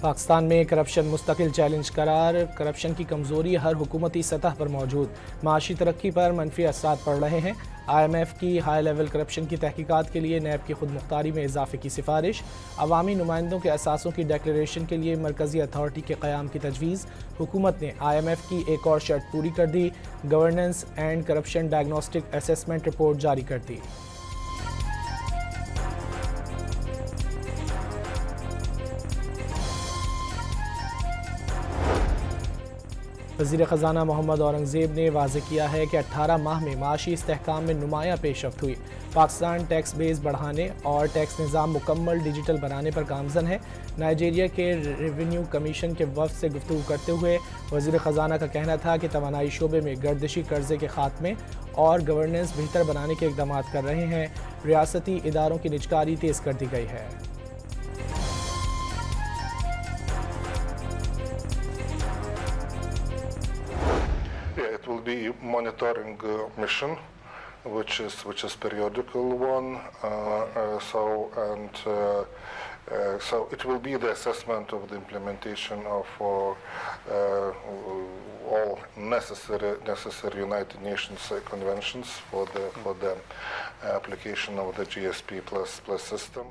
पाकिस्तान में करप्शन मुस्तकिल चैलेंज करार। करप्शन की कमज़ोरी हर हुकूमती सतह पर मौजूद, माशी तरक्की पर मनफी असरात पड़ रहे हैं। IMF की हाई लेवल करप्शन की तहकीकात के लिए नैब की खुद मुख्तारी में इजाफे की सिफारिश। अवामी नुमाइंदों के असासों की डिक्लेरेशन के लिए मरकजी अथॉरिटी के क़याम की तजवीज़। हुकूमत ने IMF की एक और शर्त पूरी कर दी, governance and corruption diagnostic assessment report जारी कर दी। वज़ीर ख़ज़ाना मोहम्मद औरंगज़ेब ने वाज़ेह किया है कि 18 माह में माशी इस्तेहकाम में नुमायाँ पेशरफ्त हुई। पाकिस्तान टैक्स बेस बढ़ाने और टैक्स निज़ाम मुकम्मल डिजिटल बनाने पर गामज़न है। नाइजीरिया के रेवेन्यू कमीशन के वफ़द से गुफ्तगू करते हुए वज़ीर ख़ज़ाना का कहना था कि तवानाई शोबे में गर्दिशी कर्ज़े के खात्मे और गवर्नेंस बेहतर बनाने के इक़दाम कर रहे हैं। रियासती इदारों की निजकारी तेज़ कर दी गई है। It will be monitoring mission, which is periodical one. So it will be the assessment of the implementation of all necessary United Nations conventions for the application of the GSP plus system.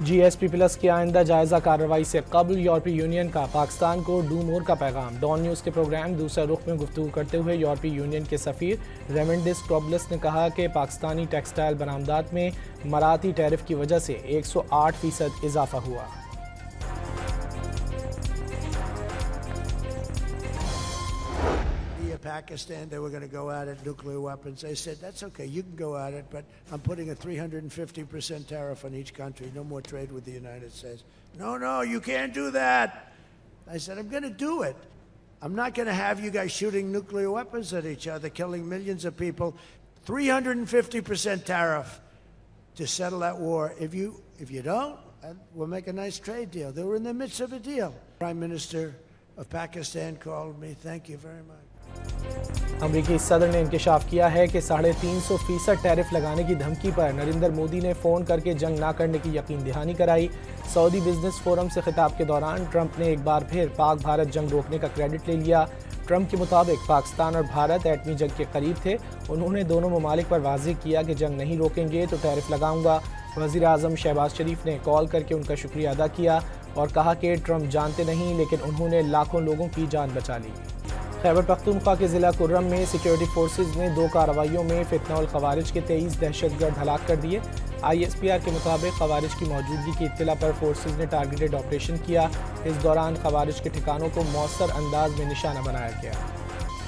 GSP plus की आइंदा जायज़ा कार्रवाई से कबल यूरोपीय union का पाकिस्तान को do more का पैगाम। डॉन न्यूज़ के प्रोग्राम दूसरा रुख में गुफ्तगू करते हुए यूरोपीय यूनियन के सफ़ीर रेमेंडिस ट्रोबलस ने कहा कि पाकिस्तानी टेक्सटाइल बरामदात में मराठी टैरिफ की वजह से 108% इजाफा हुआ। Pakistan, they were going to go at it, nuclear weapons. They said, that's okay, you can go at it, but I'm putting a 350% tariff on each country. No more trade with the United States. No, you can't do that. I said, I'm going to do it. I'm not going to have you guys shooting nuclear weapons at each other, killing millions of people. 350% tariff to settle that war. If you don't, we'll make a nice trade deal. They were in the midst of a deal. Prime Minister of Pakistan called me. Thank you very much. अमरीकी सदर ने इंकशाफ किया है कि 350% tariff लगाने की धमकी पर नरेंद्र मोदी ने फ़ोन करके जंग ना करने की यकीन दहानी कराई। सऊदी बिजनेस फोरम से खिताब के दौरान ट्रंप ने एक बार फिर पाक भारत जंग रोकने का क्रेडिट ले लिया। ट्रंप के मुताबिक पाकिस्तान और भारत एटमी जंग के करीब थे। उन्होंने दोनों ममालिक पर वाज़ेह किया कि जंग नहीं रोकेंगे तो टैरिफ लगाऊंगा। वज़ीर आज़म शहबाज शरीफ ने कॉल करके उनका शुक्रिया अदा किया और कहा कि ट्रंप जानते नहीं, लेकिन उन्होंने लाखों लोगों की जान बचा ली। खैबर पख्तूनख्वा के ज़िला कुर्रम में सिक्योरिटी फोर्सेज ने 2 कार्रवाइयों में फितना और खवारिज के 23 दहशतगर्द हलाक कर दिए। ISPR के मुताबिक खवारिज की मौजूदगी की इत्तला पर फोर्सेज ने टारगेटेड ऑपरेशन किया। इस दौरान खवारिज के ठिकानों को मौसर अंदाज में निशाना बनाया गया।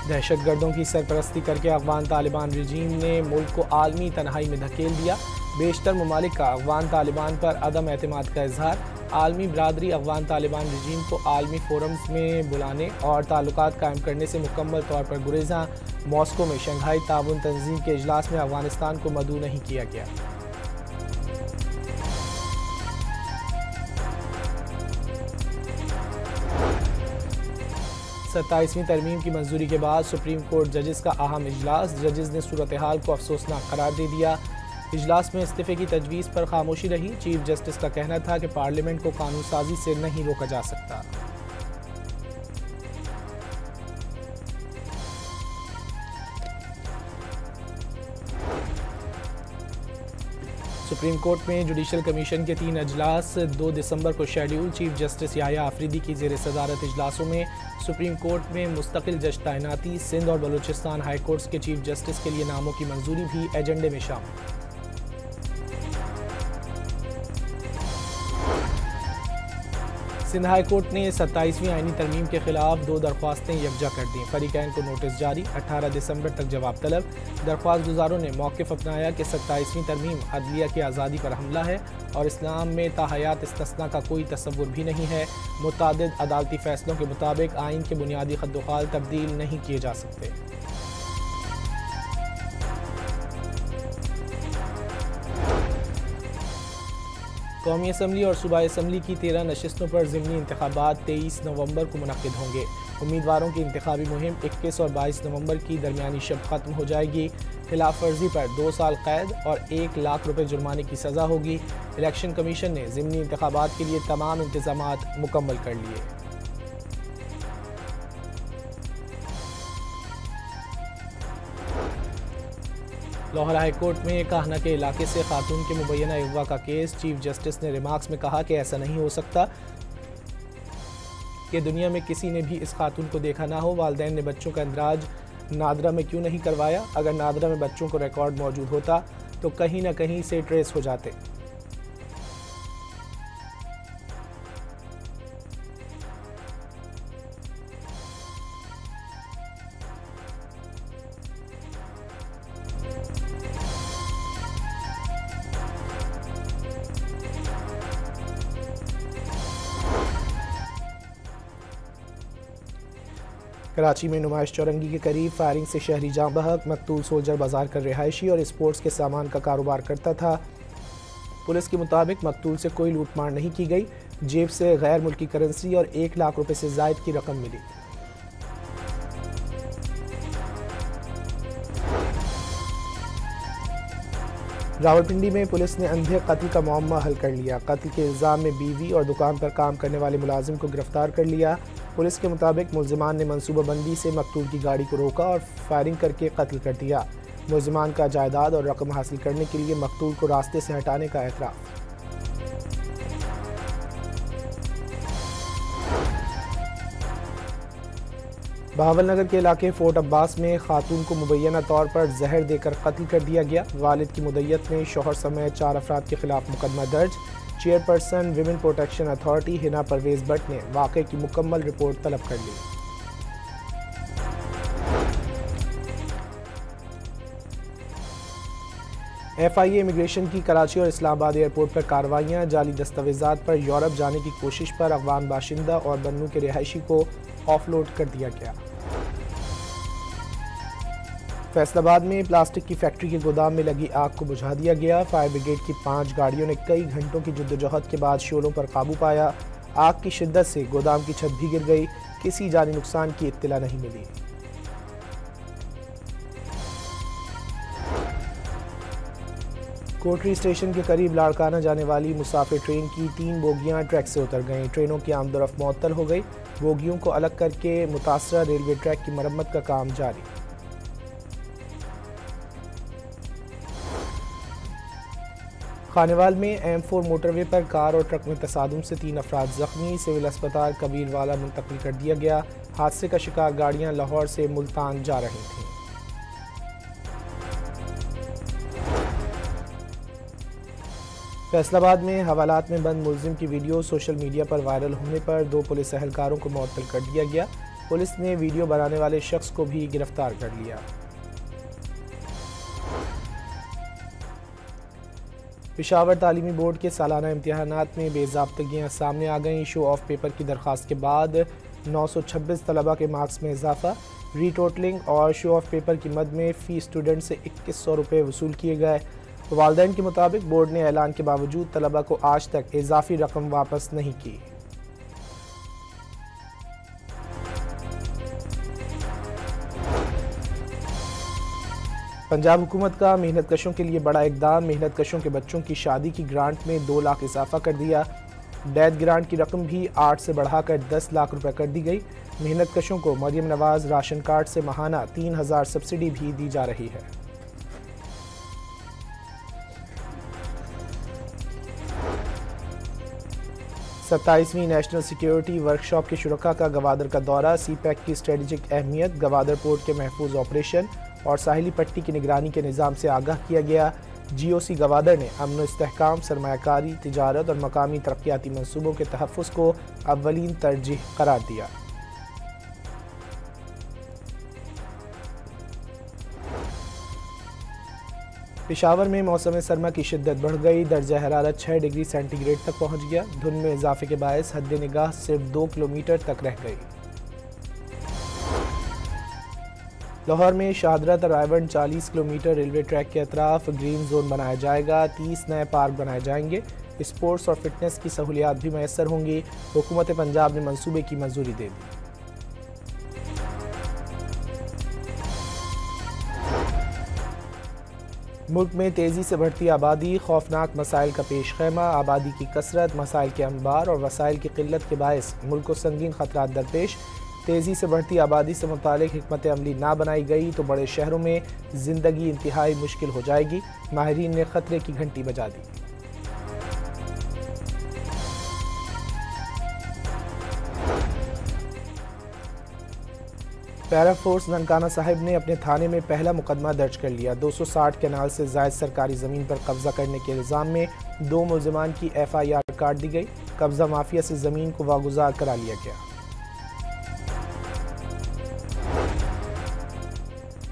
दहशतगर्दों की सरपरस्ती करके अफगान तालिबान रजीम ने मुल्क को आलमी तनहाई में धकेल दिया। बेशतर ममालिक का अफगान तालिबान पर अदम एतमाद का इजहार। आलमी बरादरी अफगान तालिबान रजीम को आलमी फोरम्स में बुलाने और ताल्लुकात कायम करने से मुकम्मल तौर पर गुरेज़ां। मॉस्को में शंघाई ताउन तंजीम के इजलास में अफगानिस्तान को मदऊ नहीं किया गया। सत्ताईसवीं तरमीम की मंजूरी के बाद सुप्रीम कोर्ट जजेस का अहम इजलास। जजेस ने सूरत हाल को अफसोसनाक करार दे दिया। इजलास में इस्तीफे की तजवीज़ पर खामोशी रही। चीफ जस्टिस का कहना था कि पार्लियामेंट को कानून साजी से नहीं रोका जा सकता। सुप्रीम कोर्ट में जुडिशल कमीशन के 3 अजलास 2 दिसंबर को schedule. Chief justice Yahya Afridi की ज़ेर सदारत इजलासों में सुप्रीम कोर्ट में मुस्तकिल जज तैनाती। सिंध और बलूचिस्तान हाई कोर्ट्स के चीफ जस्टिस के लिए नामों की मंजूरी भी एजेंडे में शामिल। सिंध हाई कोर्ट ने 27वीं आईनी तरमीम के खिलाफ 2 दरख्वास्तें यकजा कर दी। फरीकैन को नोटिस जारी, 18 दिसंबर तक जवाब तलब। दरख्वास्त गुजारों ने मौक़िफ़ अपनाया कि 27वीं तरमीम अदलिया की आज़ादी पर हमला है और इस्लाम में ताहयात इस्तिस्ना का कोई तसव्वुर भी नहीं है। मुतअद्दिद अदालती फ़ैसलों के मुताबिक आइन के बुनियादी खद्दोखाल तब्दील नहीं किए जा सकते। कौमी असम्बली और सूबाई असम्बली की 13 नशिस्तों पर ज़िमनी इंतखाबात 23 नवंबर को मुनक़्क़िद होंगे। उम्मीदवारों की इंतखाबी मुहिम 21 और 22 नवंबर की दरमियानी शब खत्म हो जाएगी। खिलाफ वर्जी पर 2 साल कैद और 1 लाख रुपए जुर्माने की सज़ा होगी। इलेक्शन कमीशन ने ज़िमनी इंतखाबात के लिए तमाम इंतजामात मुकम्मल कर लिए। लाहौर हाई कोर्ट में काहना के इलाके से खातून के मुबैना अगवा का केस। चीफ जस्टिस ने रिमार्क्स में कहा कि ऐसा नहीं हो सकता कि दुनिया में किसी ने भी इस खातून को देखा ना हो। वालिदैन ने बच्चों का इंदराज नादरा में क्यों नहीं करवाया? अगर नादरा में बच्चों को रिकॉर्ड मौजूद होता तो कहीं ना कहीं से ट्रेस हो जाते। कराची में नुमाइश चौरंगी के करीब फायरिंग से शहरी जाँ बहक। मकतूल सोल्जर बाजार का रिहायशी और स्पोर्ट्स के सामान का कारोबार करता था। पुलिस के मुताबिक मकतूल से कोई लूटमार नहीं की गई। जेब से गैर मुल्की करेंसी और 1 लाख रुपए से जायद की रकम मिली। रावलपिंडी में पुलिस ने अंधे कत्ल का मामला हल कर लिया। कत्ल के इल्ज़ाम में बीवी और दुकान पर काम करने वाले मुलाजिम को गिरफ्तार कर लिया। पुलिस के मुताबिक मुलजिमान ने मनसूबाबंदी से मकतूल की गाड़ी को रोका और फायरिंग करके कत्ल कर दिया। मुलजिमान का जायदाद और रकम हासिल करने के लिए मकतूल को रास्ते से हटाने का एतराफ़। बहावलनगर के इलाके फोर्ट अब्बास में खातून को मुबैना तौर पर जहर देकर कत्ल कर दिया गया। वालिद की मुद्दत में शौहर समेत 4 अफराद के खिलाफ मुकदमा दर्ज। Chairperson women protection authority Hina Parvez Bhatt ने वाक़े की मुकम्मल रिपोर्ट तलब कर ली। FIA इमिग्रेशन की कराची और इस्लामाबाद एयरपोर्ट पर कार्रवाइयाँ। जाली दस्तावेजात पर यूरोप जाने की कोशिश पर अफगान बाशिंदा और बन्नू के रिहायशी को ऑफलोड कर दिया गया। फैसलाबाद में प्लास्टिक की फैक्ट्री के गोदाम में लगी आग को बुझा दिया गया। फायर ब्रिगेड की 5 गाड़ियों ने कई घंटों की जद्दोजहद के बाद शोलों पर काबू पाया। आग की शिद्दत से गोदाम की छत भी गिर गई। किसी जानी नुकसान की इत्तला नहीं मिली। कोटरी स्टेशन के करीब लाड़काना जाने वाली मुसाफिर ट्रेन की 3 बोगियां ट्रैक से उतर गईं। ट्रेनों की आमदरफ मुअत्तल हो गई। बोगियों को अलग करके मुतासरा रेलवे ट्रैक की मरम्मत का काम जारी। खानेवाल में M4 मोटरवे पर कार और ट्रक में तसादुम से 3 अफराद जख्मी। सिविल अस्पताल कबीरवाला मुंतकिल कर दिया गया। हादसे का शिकार गाड़ियां लाहौर से मुल्तान जा रही थीं। फैसलाबाद में हवालात में बंद मुलजिम की वीडियो सोशल मीडिया पर वायरल होने पर 2 पुलिस एहलकारों को मुअत्तल कर दिया गया। पुलिस ने वीडियो बनाने वाले शख्स को भी गिरफ्तार कर लिया। पेशावर तालीमी बोर्ड के सालाना इम्तिहानात में बेज़ाब्तगियाँ सामने आ गईं। शो ऑफ पेपर की दरख्वास्त के बाद 926 तलबा के मार्क्स में इजाफा। रीटोटलिंग और शो ऑफ पेपर की मद में फ़ी स्टूडेंट से 2100 रुपये वसूल किए गए। वालिदैन के मुताबिक बोर्ड ने ऐलान के बावजूद तलबा को आज तक इजाफी रकम वापस नहीं की। पंजाब हुकूमत का मेहनत कशों के लिए बड़ा इकदाम। मेहनत कशों के बच्चों की शादी की ग्रांट में 2 लाख इजाफा कर दिया। डेथ ग्रांट की रकम भी 8 से बढ़ाकर 10 लाख रुपए कर दी गई। मेहनत कशों को मरियम नवाज राशन कार्ड से माहाना 3000 सब्सिडी भी दी जा रही है। सत्ताईसवीं नेशनल सिक्योरिटी वर्कशॉप के शुरका का गवादर का दौरा। CPEC की स्ट्रेटेजिक अहमियत, गवादर पोर्ट के महफूज ऑपरेशन और साहिली पट्टी की निगरानी के निज़ाम से आगाह किया गया। GOC गवादर ने अमन इस्तेहकाम, सरमायाकारी, तिजारत और मकामी तरक्याती मनसूबों के तहफ़्फ़ुज़ को अव्वलीन तरजीह करार दिया। पेशावर में मौसम सरमा की शिद्दत बढ़ गई। दर्जा हरारत 6 डिग्री सेंटीग्रेड तक पहुँच गया। धुंध में इजाफे के बायस हद निगाह सिर्फ 2 किलोमीटर तक रह गई। लाहौर में शाहदरा रायवन 40 किलोमीटर रेलवे ट्रैक के अतराफ ग्रीन जोन बनाया जाएगा। 30 नए पार्क बनाए जाएंगे। स्पोर्ट्स और फिटनेस की सहूलियात भी मैसर होंगी। हुकूमत पंजाब ने मंसूबे की मंजूरी दे दी। मुल्क में तेज़ी से बढ़ती आबादी, खौफनाक मसाइल का पेश खैमा। आबादी की कसरत, मसाइल के अंबार और वसाइल की किल्लत के बायस मुल्क को संगीन खतरात दरपेश। तेज़ी से बढ़ती आबादी से मुतालिक हिकमत अमली ना बनाई गई तो बड़े शहरों में ज़िंदगी इंतहाई मुश्किल हो जाएगी। माहिरीन ने खतरे की घंटी बजा दी। पैरा फोर्स ननकाना साहिब ने अपने थाने में पहला मुकदमा दर्ज कर लिया। 260 कनाल से ज़ायद सरकारी ज़मीन पर कब्जा करने के इल्ज़ाम में 2 मुल्ज़िमान की FIR काट दी गई। कब्जा माफिया से ज़मीन को वागुजार करा लिया गया।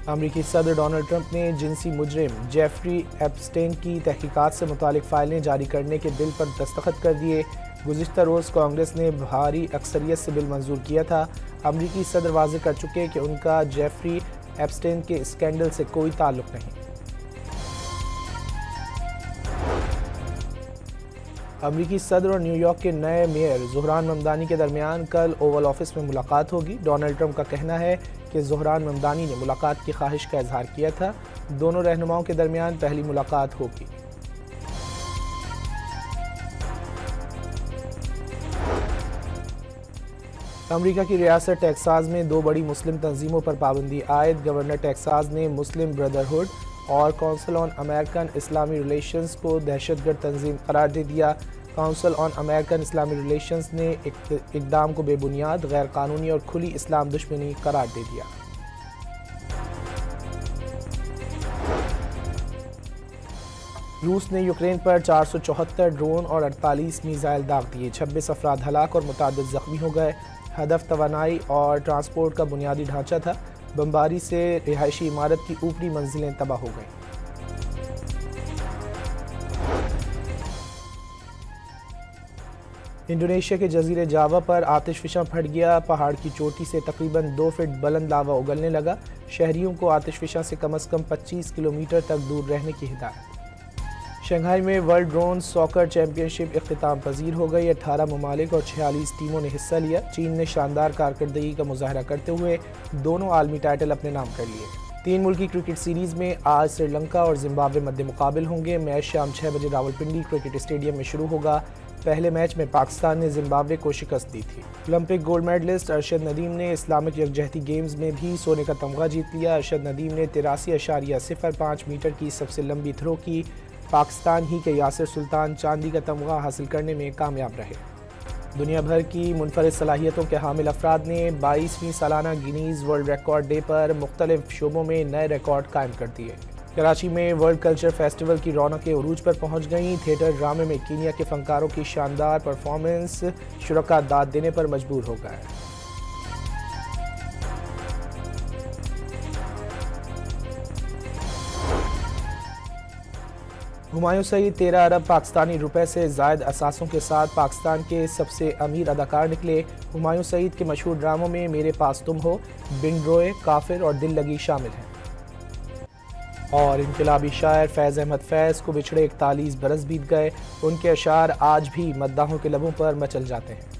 अमरीकी सदर डोनाल्ड ट्रंप ने जिनसी मुजरिम जेफरी एप्स्टेन की तहकीकात से मुतालिक फाइलें जारी करने के बिल पर दस्तखत कर दिए। गुज़िश्ता रोज़ कांग्रेस ने भारी अक्सरियत से बिल मंजूर किया था। अमरीकी सदर वाज़ेह कर चुके कि उनका जेफरी एप्स्टेन के स्कैंडल से कोई ताल्लुक नहीं। अमरीकी सदर और न्यूयॉर्क के नए मेयर ज़ोहरान ममदानी के दरमियान कल ओवल ऑफिस में मुलाकात होगी। डोनाल्ड ट्रंप का कहना है कि ज़ोहरान ममदानी ने मुलाकात की ख्वाहिश का इजहार किया था। दोनों रहनुमाओं के दरमियान पहली मुलाकात होगी। अमरीका की रियासत टेक्सास में 2 बड़ी मुस्लिम तंजीमों पर पाबंदी आयद। गवर्नर टेक्सास ने मुस्लिम ब्रदरहुड और council on American Islami relations को दहशतगर्द तंजीम करार दे दिया। Council on American Islami relations ने इक़दाम को बेबुनियाद, गैर कानूनी और खुली इस्लाम दुश्मनी करार दे दिया। रूस ने यूक्रेन पर 474 ड्रोन और 48 मिसाइल दाग दिए। 26 अफराद हलाक और मुतादिद जख्मी हो गए। हदफ तवानाई और ट्रांसपोर्ट का बुनियादी ढांचा था। बमबारी से रिहायशी इमारत की ऊपरी मंजिलें तबाह हो गईं। इंडोनेशिया के जजीरे जावा पर आतिशफिशा फट गया। पहाड़ की चोटी से तकरीबन 2 फीट बुलंद लावा उगलने लगा। शहरियों को आतिशफिशा से कम 25 किलोमीटर तक दूर रहने की हिदायत। शंघाई में वर्ल्ड ड्रोन सॉकर चैंपियनशिप इख्तिताम पजीर हो गई। 18 ममालिक और 46 टीमों ने हिस्सा लिया। चीन ने शानदार कारकर्दगी का मुजाहरा करते हुए दोनों आलमी टाइटल अपने नाम कर लिए। 3 मुल्की क्रिकेट सीरीज में आज श्रीलंका और जिम्बाब्वे मध्य मुकाबिल होंगे। मैच शाम 6 बजे रावलपिंडी क्रिकेट स्टेडियम में शुरू होगा। पहले मैच में पाकिस्तान ने जिम्बाब्वे को शिकस्त दी थी। Olympic gold medalist Arshad Nadeem ने इस्लामिक यकजहती गेम्स में भी सोने का तमगा जीत लिया। अरशद नदीम ने 83.05 मीटर की सबसे लंबी थ्रो की। पाकिस्तान ही के यासिर सुल्तान चांदी का तमगा हासिल करने में कामयाब रहे। दुनिया भर की मुनफरिद सलाहियतों के हामिल अफराद ने 22वीं सालाना गिनीज़ वर्ल्ड रिकॉर्ड डे पर मुख्तलिफ शोबों में नए रिकॉर्ड कायम कर दिए। कराची में वर्ल्ड कल्चर फेस्टिवल की रौनकें उरूज पर पहुंच गईं। थिएटर ड्रामे में कीनिया के फनकारों की शानदार परफॉर्मेंस शुरका दाद देने पर मजबूर हो गए। हुमायूं सईद 13 अरब पाकिस्तानी रुपए से ज़ायद असासों के साथ पाकिस्तान के सबसे अमीर अदाकार निकले। हुमायूं सईद के मशहूर ड्रामों में मेरे पास तुम हो, बिन रोए, काफिर और दिल लगी शामिल हैं। और इनकलाबी शायर फैज़ अहमद फैज़ को बिछड़े 41 बरस बीत गए। उनके अशार आज भी मद्दाहों के लबों पर मचल जाते हैं।